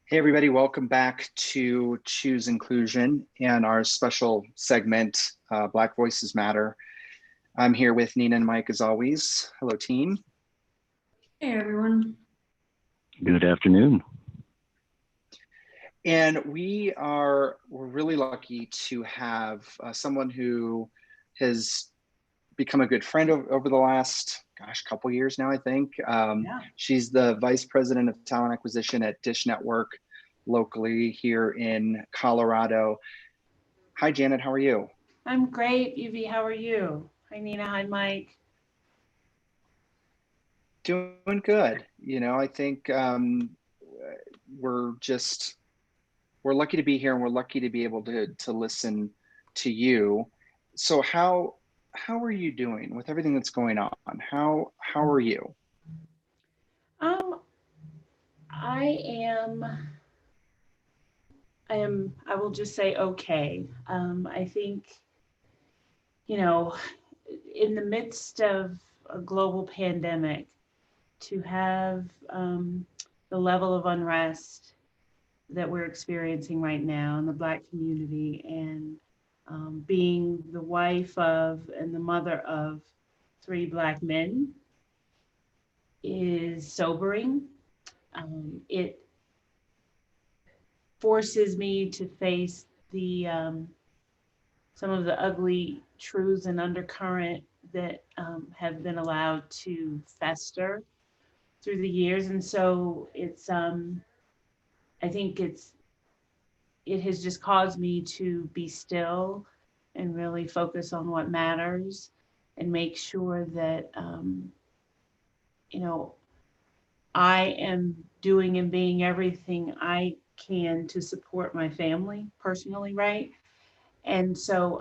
Hey, everybody, welcome back to Choose Inclusion and our special segment, Black Voices Matter. I'm here with Nina and Mike as always. Hello, team. Hey, everyone. Good afternoon. And we're really lucky to have someone who has become a good friend over the last, couple years now, I think. She's the Vice President of Talent Acquisition at Dish Network locally here in Colorado. Hi, Janet, how are you? I'm great, Evie. How are you? Hi, Nina. Hi, Mike. Doing good. I think we're lucky to be here, and we're lucky to be able to listen to you. So how are you doing with everything that's going on? How are you? I will just say okay. I think, in the midst of a global pandemic, to have the level of unrest that we're experiencing right now in the Black community, and being the wife of and the mother of 3 Black men is sobering. It forces me to face the some of the ugly truths and undercurrent that have been allowed to fester through the years. And so I think it has just caused me to be still and really focus on what matters and make sure that, I am doing and being everything I can to support my family personally, right? And so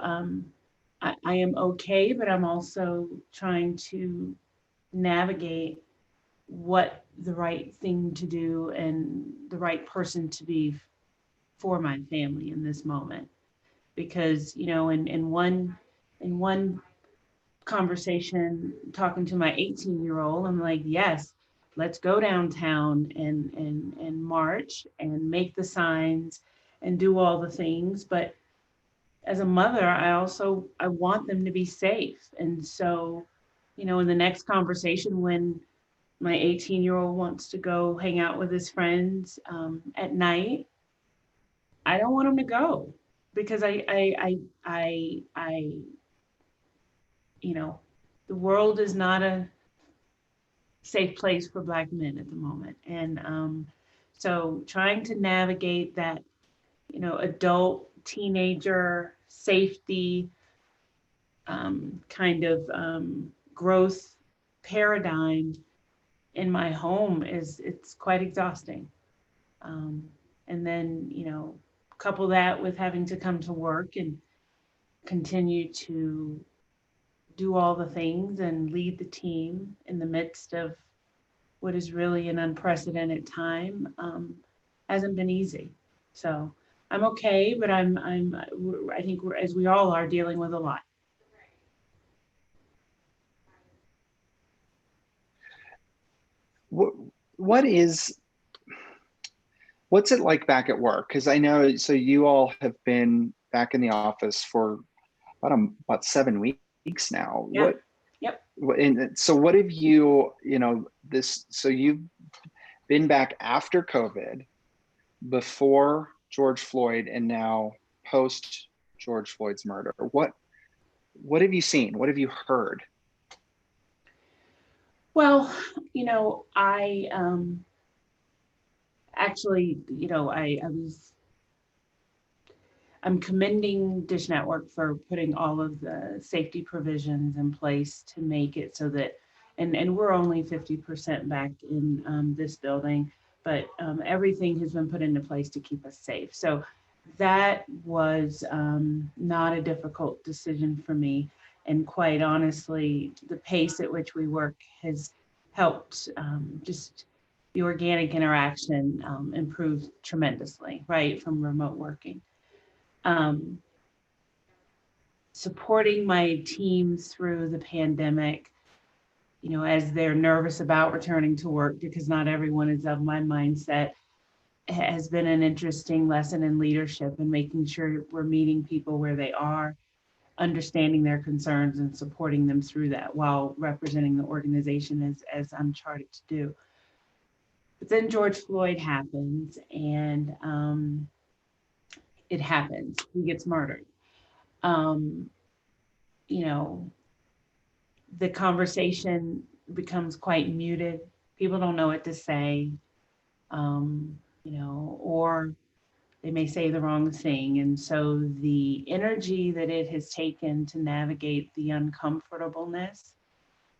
I am okay, but I'm also trying to navigate what the right thing to do and the right person to be for my family in this moment. Because, in one conversation talking to my 18-year-old, I'm like, yes, let's go downtown and march and make the signs and do all the things. But as a mother, I want them to be safe. And so, in the next conversation, when my 18-year-old wants to go hang out with his friends at night, I don't want him to go because I the world is not a safe place for Black men at the moment. And so trying to navigate that, adult, teenager, safety kind of growth paradigm in my home it's quite exhausting. And then, couple that with having to come to work and continue to do all the things and lead the team in the midst of what is really an unprecedented time hasn't been easy. So I'm okay, but I think as we all are, dealing with a lot. What's it like back at work? Because I know, so you all have been back in the office for about 7 weeks now. Yeah. Yep. And so what have you, so you've been back after COVID, before George Floyd, and now post George Floyd's murder. What have you seen? What have you heard? Well, I actually, I'm commending Dish Network for putting all of the safety provisions in place to make it so that, and we're only 50% back in this building, but everything has been put into place to keep us safe. So that was not a difficult decision for me. And quite honestly, the pace at which we work has helped just the organic interaction improve tremendously, right, from remote working. Supporting my teams through the pandemic, as they're nervous about returning to work, because not everyone is of my mindset. has been an interesting lesson in leadership and making sure we're meeting people where they are, understanding their concerns and supporting them through that while representing the organization as I'm charted to do. But then George Floyd happens, and it happens. He gets murdered. Um, you know, the conversation becomes quite muted. People don't know what to say, or they may say the wrong thing. And so the energy that it has taken to navigate the uncomfortableness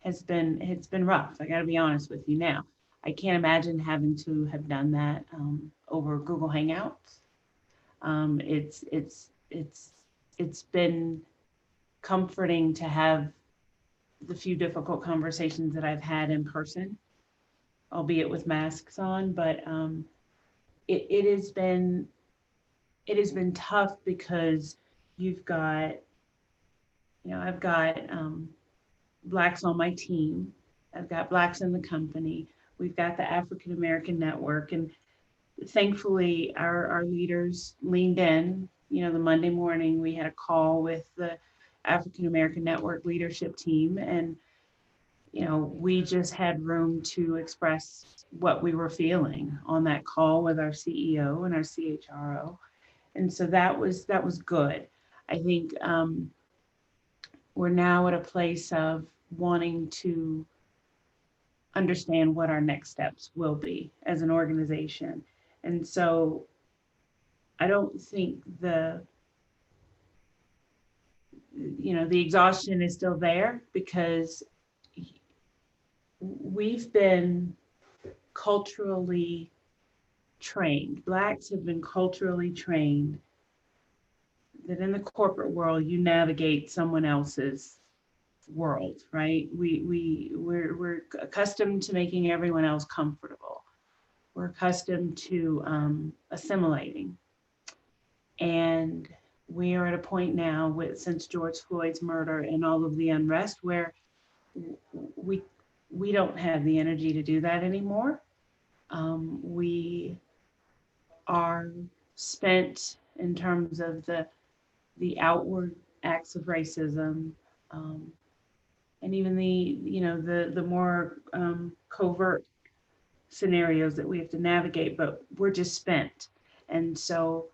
it's been rough. I got to be honest with you now. I can't imagine having to have done that over Google Hangouts. It's been comforting to have the few difficult conversations that I've had in person, albeit with masks on. But it has been tough because you've got, I've got Blacks on my team. I've got Blacks in the company. We've got the African American Network. And thankfully, our leaders leaned in. The Monday morning, we had a call with the African American Network leadership team. And, we just had room to express what we were feeling on that call with our CEO and our CHRO. And so that was good. I think we're now at a place of wanting to understand what our next steps will be as an organization. And so I don't think the exhaustion is still there, because we've been culturally trained. Blacks have been culturally trained that in the corporate world, you navigate someone else's world, right? We're accustomed to making everyone else comfortable. We're accustomed to assimilating. And we are at a point now since George Floyd's murder and all of the unrest where we don't have the energy to do that anymore. We are spent in terms of the outward acts of racism, and even the more covert scenarios that we have to navigate, but we're just spent. And so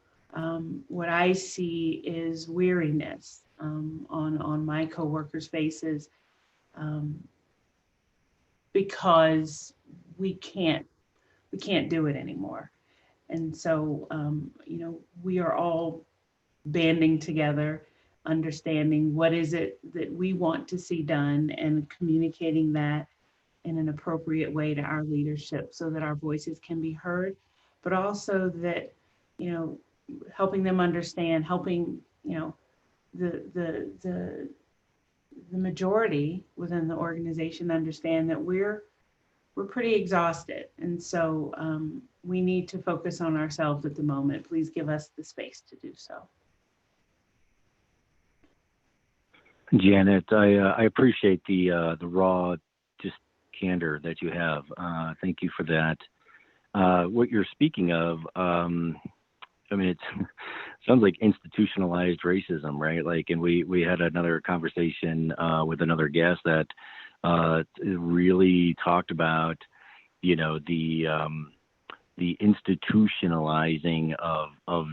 what I see is weariness on my coworkers' faces, because we can't do it anymore. And so we are all banding together, understanding what is it that we want to see done, and communicating that in an appropriate way to our leadership so that our voices can be heard, but also that, helping them understand, helping, the majority within the organization understand that we're pretty exhausted. And so we need to focus on ourselves at the moment. Please give us the space to do so. Janet, I appreciate the raw, just candor that you have. Thank you for that. What you're speaking of, it sounds like institutionalized racism, right? Like, and we had another conversation with another guest that really talked about, the institutionalizing of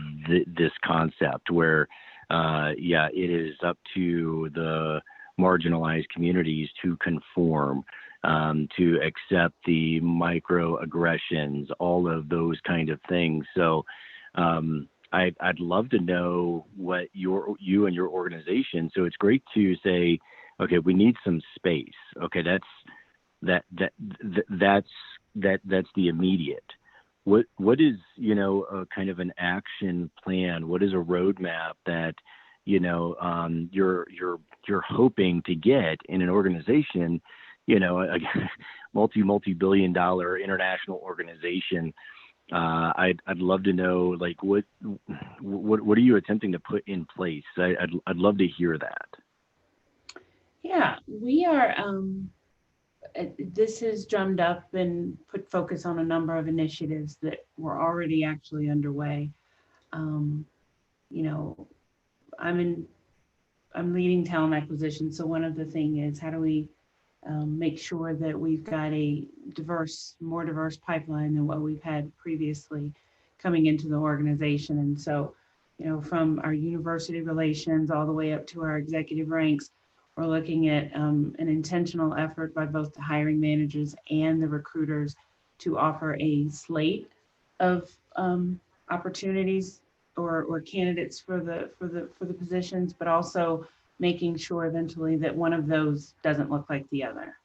this concept where, it is up to the marginalized communities to conform, to accept the microaggressions, all of those kind of things. So I'd love to know what you and your organization. So it's great to say, okay, we need some space. Okay, that's the immediate. What is, a kind of an action plan? What is a roadmap that, you're hoping to get in an organization, a multi-billion dollar international organization? I'd love to know, like, what are you attempting to put in place? I'd love to hear that. Yeah, we are. this has drummed up and put focus on a number of initiatives that were already actually underway. Um, you know, I'm leading talent acquisition. So one of the thing is, how do we make sure that we've got a more diverse pipeline than what we've had previously coming into the organization. And so, from our university relations all the way up to our executive ranks, we're looking at an intentional effort by both the hiring managers and the recruiters to offer a slate of opportunities or candidates for the positions, but also making sure eventually that one of those doesn't look like the other.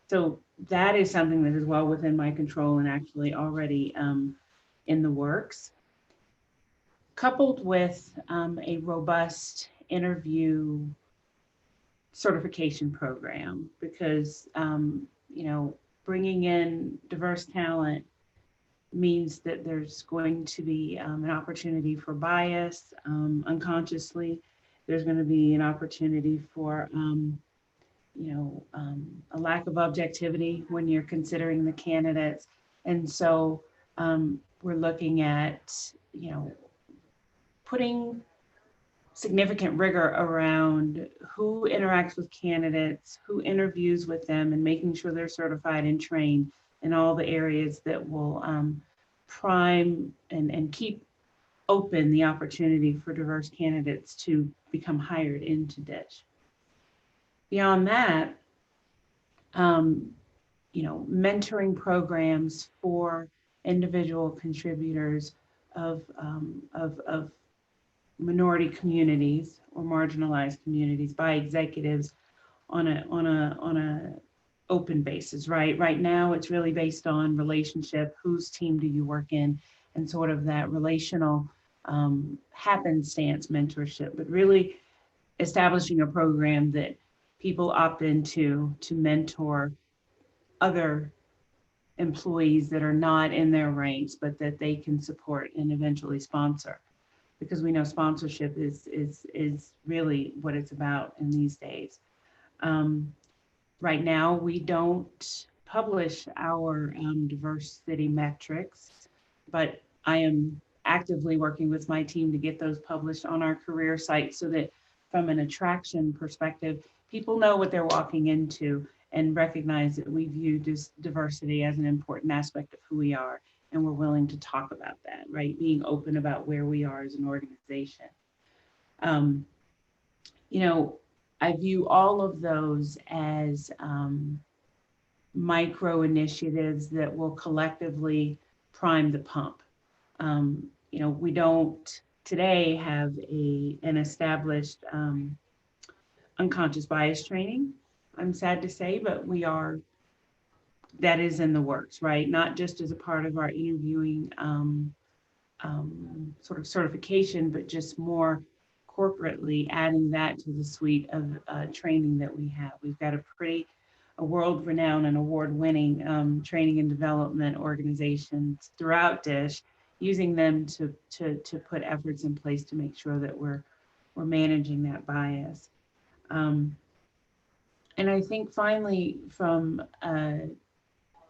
So that is something that is well within my control and actually already in the works, coupled with a robust interview certification program, because bringing in diverse talent means that there's going to be an opportunity for bias unconsciously. There's going to be an opportunity for a lack of objectivity when you're considering the candidates. And so we're looking at putting significant rigor around who interacts with candidates, who interviews with them, and making sure they're certified and trained in all the areas that will prime and keep open the opportunity for diverse candidates to become hired into DISH. Beyond that, mentoring programs for individual contributors of minority communities or marginalized communities by executives on a open basis, right? Right now, it's really based on relationship. Whose team do you work in? And sort of that relational happenstance mentorship, but really establishing a program that people opt into to mentor other employees that are not in their ranks, but that they can support and eventually sponsor. Because we know sponsorship is really what it's about in these days. Right now, we don't publish our diversity metrics, but I am actively working with my team to get those published on our career site so that from an attraction perspective, people know what they're walking into and recognize that we view diversity as an important aspect of who we are, and we're willing to talk about that, right? Being open about where we are as an organization. I view all of those as micro initiatives that will collectively prime the pump. We don't today have an established unconscious bias training, I'm sad to say, but that is in the works, right? Not just as a part of our interviewing sort of certification, but just more corporately adding that to the suite of training that we have. We've got a world-renowned and award-winning training and development organizations throughout DISH, using them to put efforts in place to make sure that we're managing that bias. And I think finally, from an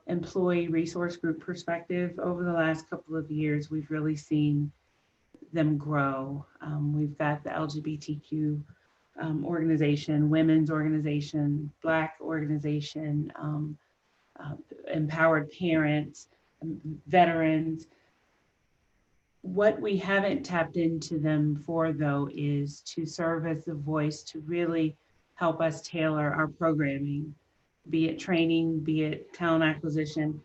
employee resource group perspective, over the last couple of years, we've really seen them grow. We've got the LGBTQ organization, women's organization, Black organization, empowered parents, veterans. What we haven't tapped into them for, though, is to serve as the voice to really help us tailor our programming, be it training, be it talent acquisition,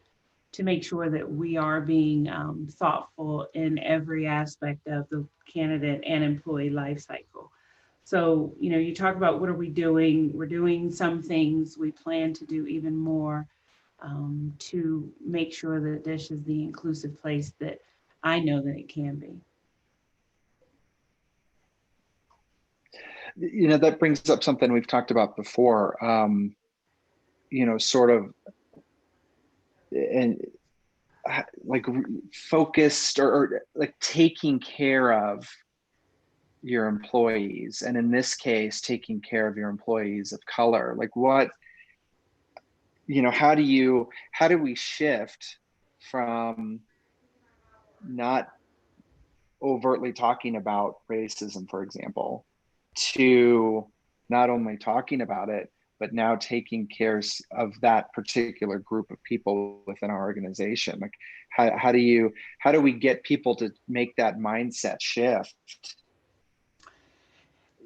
to make sure that we are being thoughtful in every aspect of the candidate and employee life cycle. So, you talk about what are we doing? We're doing some things. We plan to do even more to make sure that DISH is the inclusive place that I know that it can be. That brings up something we've talked about before, sort of, and like focused or like taking care of your employees. And in this case, taking care of your employees of color. Like how do we shift from not overtly talking about racism, for example, to not only talking about it, but now taking care of that particular group of people within our organization? Like, how do we get people to make that mindset shift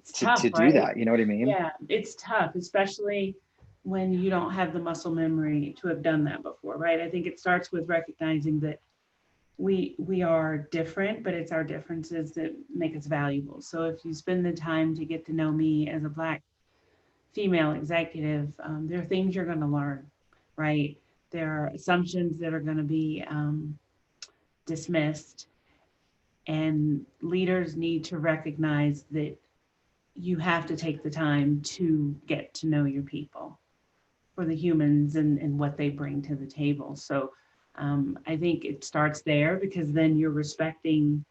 It's tough, to do right? that? You know what I mean? Yeah, it's tough, especially when you don't have the muscle memory to have done that before, right? I think it starts with recognizing that we are different, but it's our differences that make us valuable. So if you spend the time to get to know me as a Black female executive, there are things you're going to learn, right? There are assumptions that are going to be dismissed, and leaders need to recognize that you have to take the time to get to know your people for the humans and what they bring to the table. So I think it starts there, because then you're respecting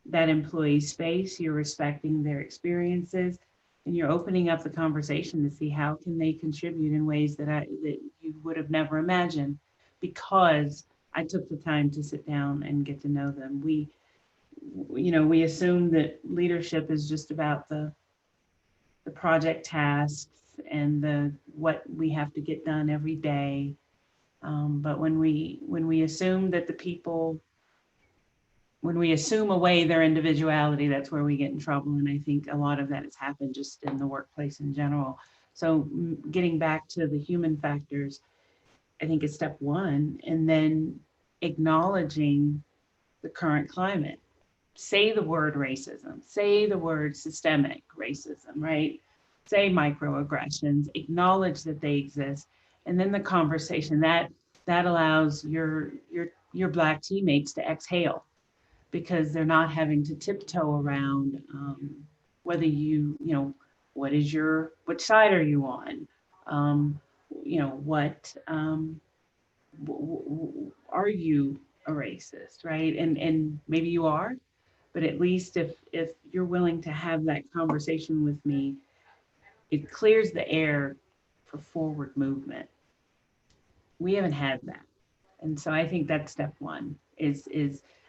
that employee space, you're respecting their experiences, and you're opening up the conversation to see how can they contribute in ways that you would have never imagined, because I took the time to sit down and get to know them. We assume that leadership is just about the project tasks and the what we have to get done every day. But when we assume that the people, when we assume away their individuality, that's where we get in trouble. And I think a lot of that has happened just in the workplace in general. So getting back to the human factors, I think is step one, and then acknowledging the current climate. Say the word racism, say the word systemic racism, right? Say microaggressions, acknowledge that they exist. And then the conversation that allows your Black teammates to exhale, because they're not having to tiptoe around whether which side are you on? What are you a racist, right? And maybe you are, but at least if you're willing to have that conversation with me, it clears the air for forward movement. We haven't had that. And so I think that's step one is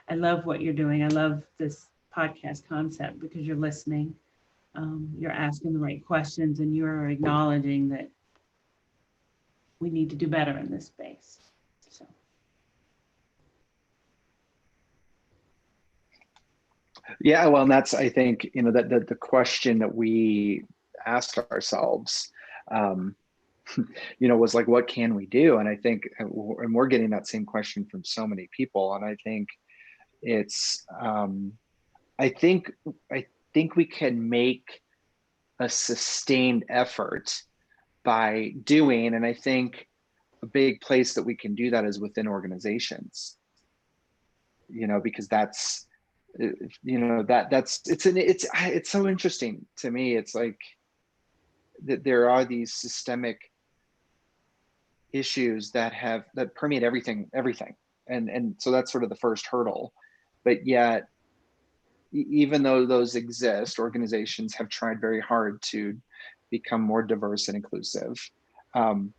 I love what you're doing. I love this podcast concept, because you're listening, you're asking the right questions, and you're acknowledging that we need to do better in this space. So. Yeah, well, and that's, I think, that the question that we asked ourselves, was like, what can we do? And I think, and we're getting that same question from so many people. And I think it's, I think we can make a sustained effort by doing, and I think a big place that we can do that is within organizations, because that's, it's so interesting to me. It's like that there are these systemic issues that permeate everything. And so that's sort of the first hurdle. But yet, even though those exist, organizations have tried very hard to become more diverse and inclusive. So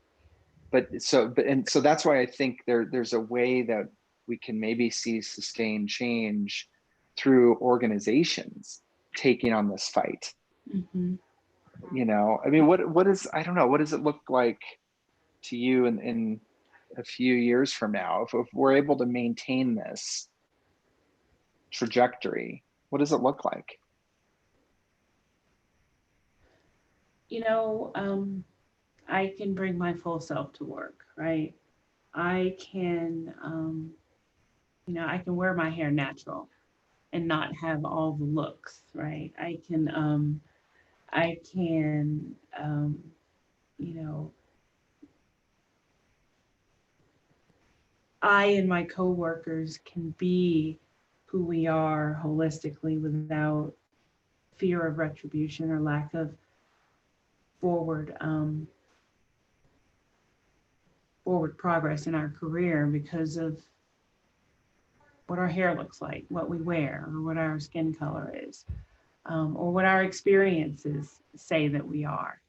that's why I think there's a way that we can maybe see sustained change through organizations taking on this fight. Mm-hmm. I mean, I don't know, what does it look like to you in a few years from now, if we're able to maintain this trajectory? What does it look like? I can bring my full self to work, right? I can, I can wear my hair natural and not have all the looks, right? I can, you know, I and my coworkers can be who we are holistically without fear of retribution or lack of forward forward progress in our career because of what our hair looks like, what we wear, or what our skin color is, or what our experiences say that we are.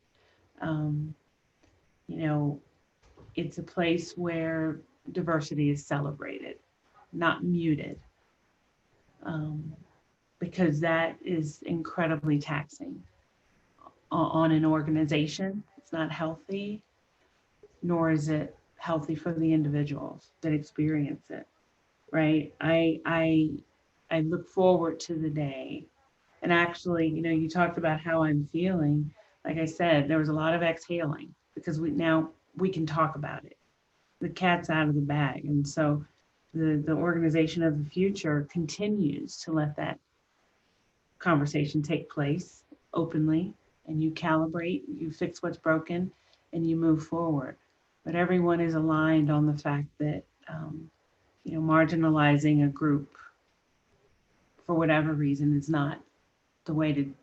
Um, you know, it's a place where diversity is celebrated, not muted, um, because that is incredibly taxing on an organization. It's not healthy, nor is it healthy for the individuals that experience it. Right? I look forward to the day. And actually, you talked about how I'm feeling. Like I said, there was a lot of exhaling because we can talk about it. The cat's out of the bag. And so the organization of the future continues to let that conversation take place openly, and you calibrate, you fix what's broken, and you move forward. But everyone is aligned on the fact that marginalizing a group for whatever reason is not the way to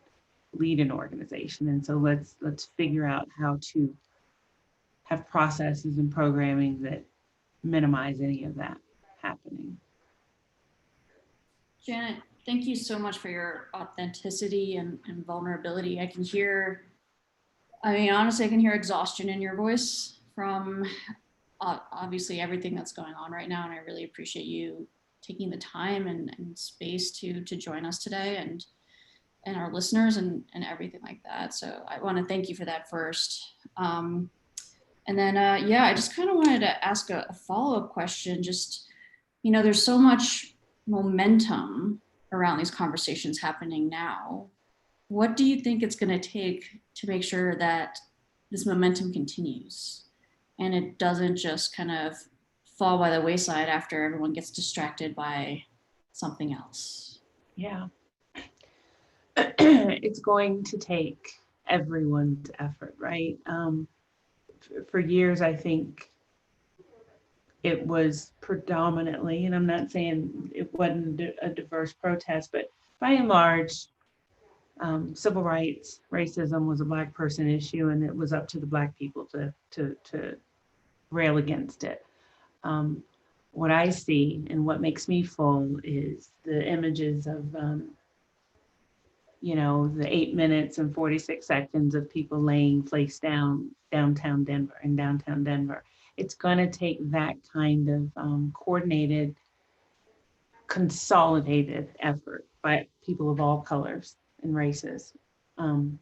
lead an organization. And so let's figure out how to have processes and programming that minimize any of that happening. Janet, thank you so much for your authenticity and vulnerability. Honestly, I can hear exhaustion in your voice from obviously everything that's going on right now. And I really appreciate you taking the time and space to join us today and our listeners and everything like that. So I want to thank you for that first. And then, I just kind of wanted to ask a follow-up question. Just, there's so much momentum around these conversations happening now. What do you think it's going to take to make sure that this momentum continues and it doesn't just kind of fall by the wayside after everyone gets distracted by something else? Yeah. It's going to take everyone's effort, right? For years, I think it was predominantly, and I'm not saying it wasn't a diverse protest, but by and large, civil rights, racism was a Black person issue, and it was up to the Black people to rail against it. What I see and what makes me full is the images of, the 8 minutes and 46 seconds of people laying face down downtown Denver. It's going to take that kind of coordinated, consolidated effort by people of all colors and races, and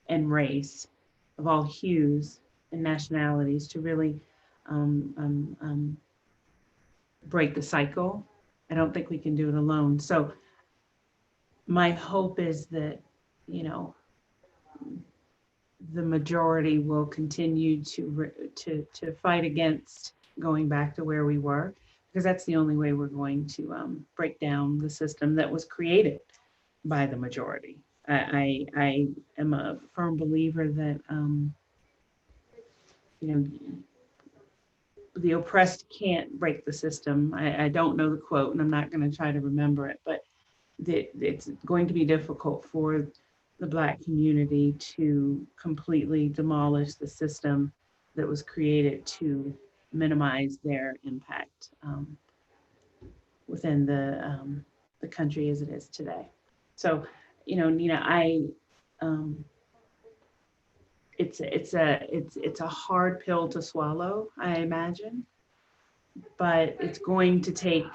race, of all hues and nationalities to really break the cycle. I don't think we can do it alone. So my hope is that, the majority will continue to fight against going back to where we were, because that's the only way we're going to break down the system that was created by the majority. I am a firm believer that, the oppressed can't break the system. I don't know the quote, and I'm not going to try to remember it, but that it's going to be difficult for the Black community to completely demolish the system that was created to minimize their impact within the country as it is today. So, Nina, it's a hard pill to swallow, I imagine, but it's going to take,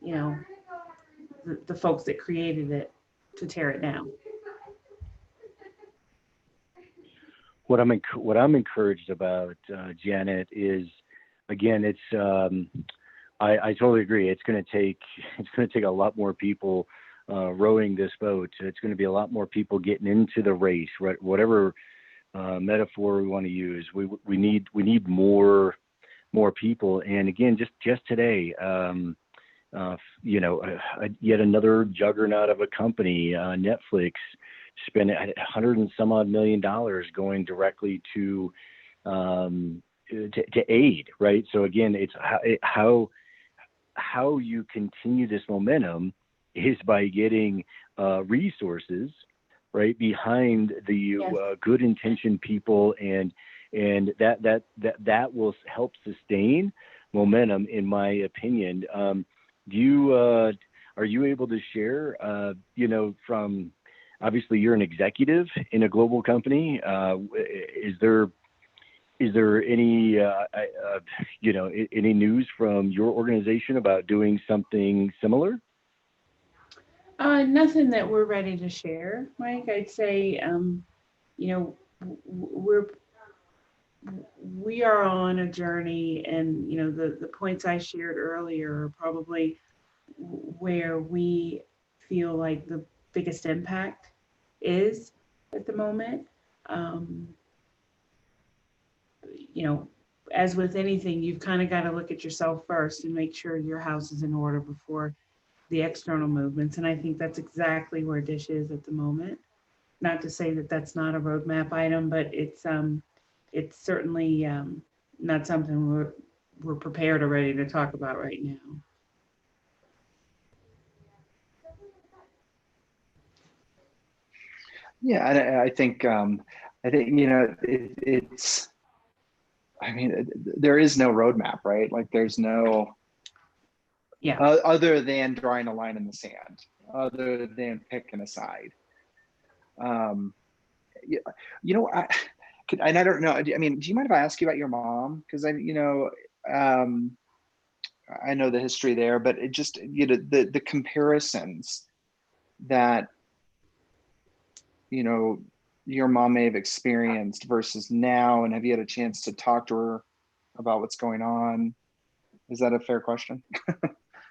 the folks that created it to tear it down. What I'm encouraged about, Janet, is, again, it's I totally agree. It's going to take a lot more people rowing this boat. It's going to be a lot more people getting into the race, right? Whatever metaphor we want to use, we need more people. And again, just today, yet another juggernaut of a company, Netflix, spent $100 and some odd million going directly to aid, right? So again, it's how you continue this momentum is by getting resources, right, behind the good intentioned people, and that will help sustain momentum, in my opinion. Are you able to share, from, obviously you're an executive in a global company, is there is there any, any news from your organization about doing something similar? Nothing that we're ready to share, Mike. I'd say, we are on a journey, and the points I shared earlier are probably where we feel like the biggest impact is at the moment. Um, as with anything, you've kind of got to look at yourself first and make sure your house is in order before the external movements. And I think that's exactly where Dish is at the moment. Not to say that that's not a roadmap item, but it's certainly not something we're prepared or ready to talk about right now. Yeah, and I think it's. I mean, there is no roadmap, right? Like, there's no. Yeah. Other than drawing a line in the sand, other than picking a side. And I don't know. I mean, do you mind if I ask you about your mom? Because I know the history there, but it just, the comparisons that, your mom may have experienced versus now, and have you had a chance to talk to her about what's going on? Is that a fair question?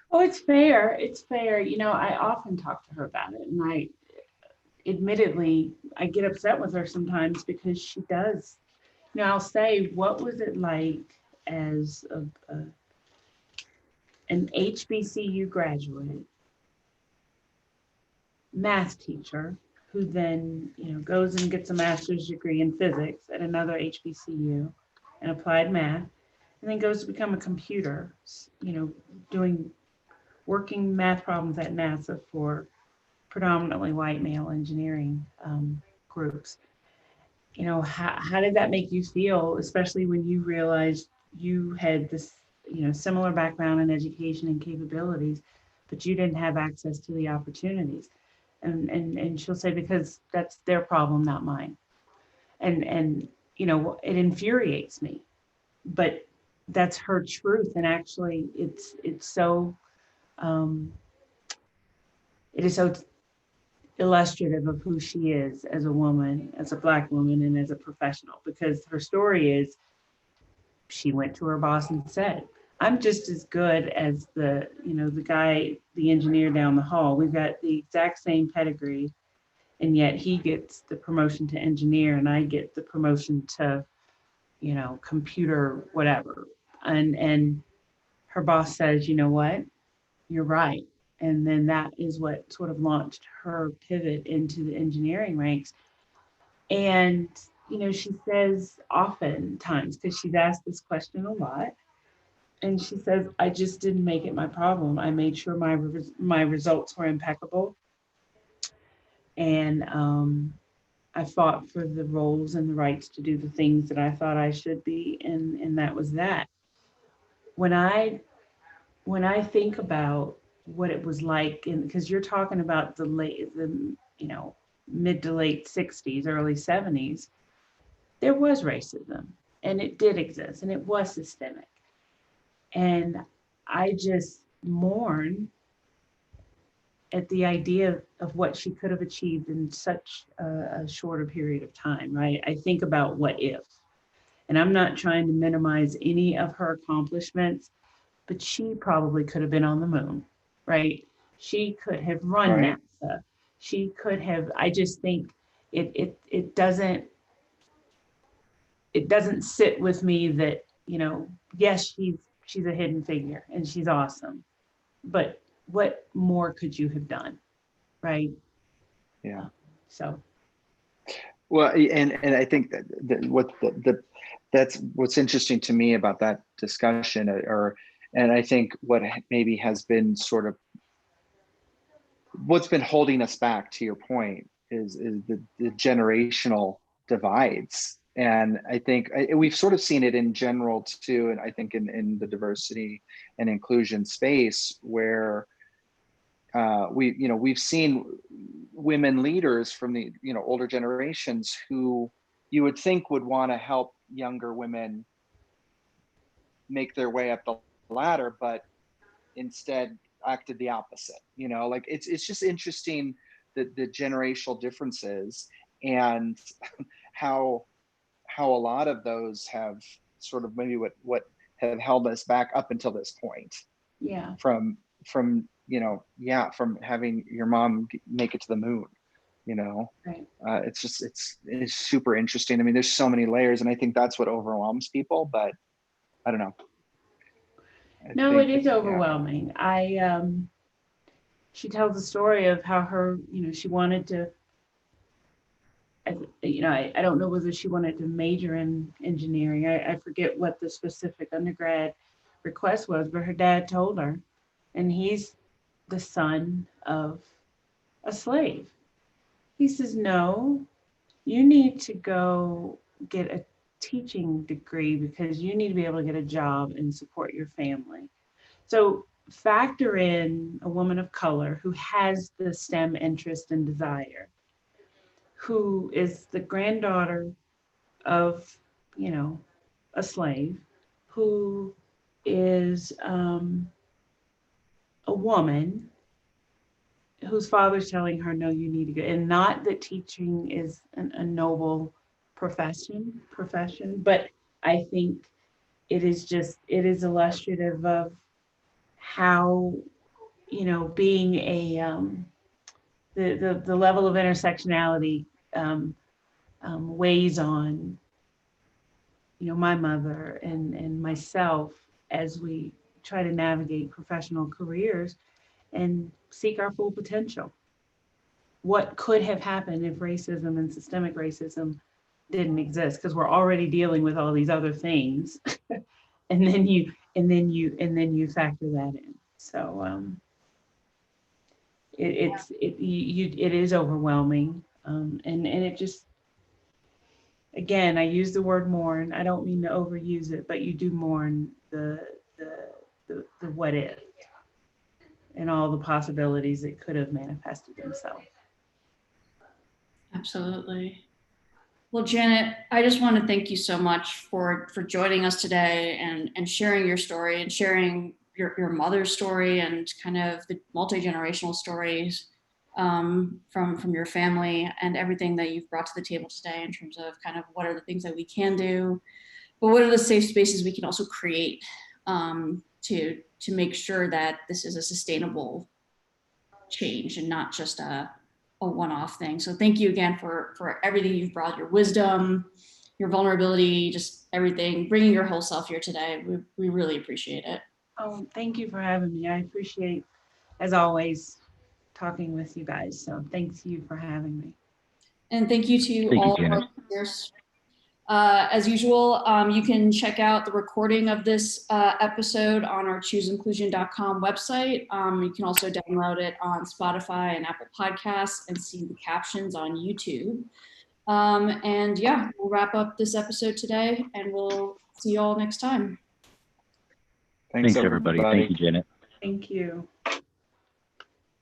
Oh, it's fair. It's fair. I often talk to her about it, and admittedly, I get upset with her sometimes because she does. I'll say, what was it like as an HBCU graduate, math teacher, who then, goes and gets a master's degree in physics at another HBCU and applied math, and then goes to become a computer, working math problems at NASA for predominantly white male engineering groups. How did that make you feel, especially when you realized you had this, similar background in education and capabilities, but you didn't have access to the opportunities? And she'll say, because that's their problem, not mine. And it infuriates me, but that's her truth. And actually, it's so it is so illustrative of who she is as a woman, as a Black woman, and as a professional, because her story is, she went to her boss and said, I'm just as good as the guy, the engineer down the hall. We've got the exact same pedigree, and yet he gets the promotion to engineer and I get the promotion to, computer, whatever. And her boss says, you know what, you're right. And then that is what sort of launched her pivot into the engineering ranks. And, she says oftentimes, because she's asked this question a lot, and she says, I just didn't make it my problem. I made sure my results were impeccable. And I fought for the roles and the rights to do the things that I thought I should be. And that was that. When I think about what it was like, because you're talking about the mid to late 60s, early 70s, there was racism, and it did exist, and it was systemic. And I just mourn at the idea of what she could have achieved in such a shorter period of time, right? I think about what if, and I'm not trying to minimize any of her accomplishments, but she probably could have been on the moon, right? She could have run Right. NASA. She could have, I just think it doesn't sit with me that, yes, she's a hidden figure and she's awesome, but what more could you have done? Right. Yeah. So. Well, and I think that that's what's interesting to me about that discussion, and I think what maybe has been sort of what's been holding us back, to your point, is the generational divides. And I think we've sort of seen it in general too, and I think in the diversity and inclusion space, where we've seen women leaders from the older generations who you would think would want to help younger women make their way up the ladder, but instead acted the opposite. Like it's just interesting, the generational differences, and how a lot of those have sort of maybe what have held us back up until this point. Yeah. From from having your mom make it to the moon. Right. It's super interesting. I mean, there's so many layers, and I think that's what overwhelms people. But I don't know. No, it is overwhelming. She tells the story of how her, she wanted to, I don't know whether she wanted to major in engineering. I forget what the specific undergrad request was, but her dad told her, and he's the son of a slave. He says, no, you need to go get a teaching degree because you need to be able to get a job and support your family. So factor in a woman of color who has the STEM interest and desire, who is the granddaughter of, a slave, who is a woman whose father's telling her, no, you need to go. And not that teaching is a noble profession, but I think it is illustrative of how, being a, the level of intersectionality weighs on, my mother and myself as we try to navigate professional careers and seek our full potential. What could have happened if racism and systemic racism didn't exist? Because we're already dealing with all these other things, and then you factor that in. So it is overwhelming, and it just, again, I use the word mourn. I don't mean to overuse it, but you do mourn the what if and all the possibilities that could have manifested themselves. Absolutely. Well, Janet, I just want to thank you so much for joining us today and sharing your story and sharing your mother's story and kind of the multi-generational stories from your family and everything that you've brought to the table today in terms of kind of what are the things that we can do, but what are the safe spaces we can also create to make sure that this is a sustainable change and not just a one-off thing. So thank you again for everything you've brought, your wisdom, your vulnerability, just everything, bringing your whole self here today. We really appreciate it. Oh, thank you for having me. I appreciate, as always, talking with you guys. So thanks you for having me. And thank you to all of our listeners. As usual, you can check out the recording of this episode on our chooseinclusion.com website. You can also download it on Spotify and Apple Podcasts and see the captions on YouTube. And yeah, we'll wrap up this episode today and we'll see you all next time. Thanks everybody. Thank you, Janet. Thank you.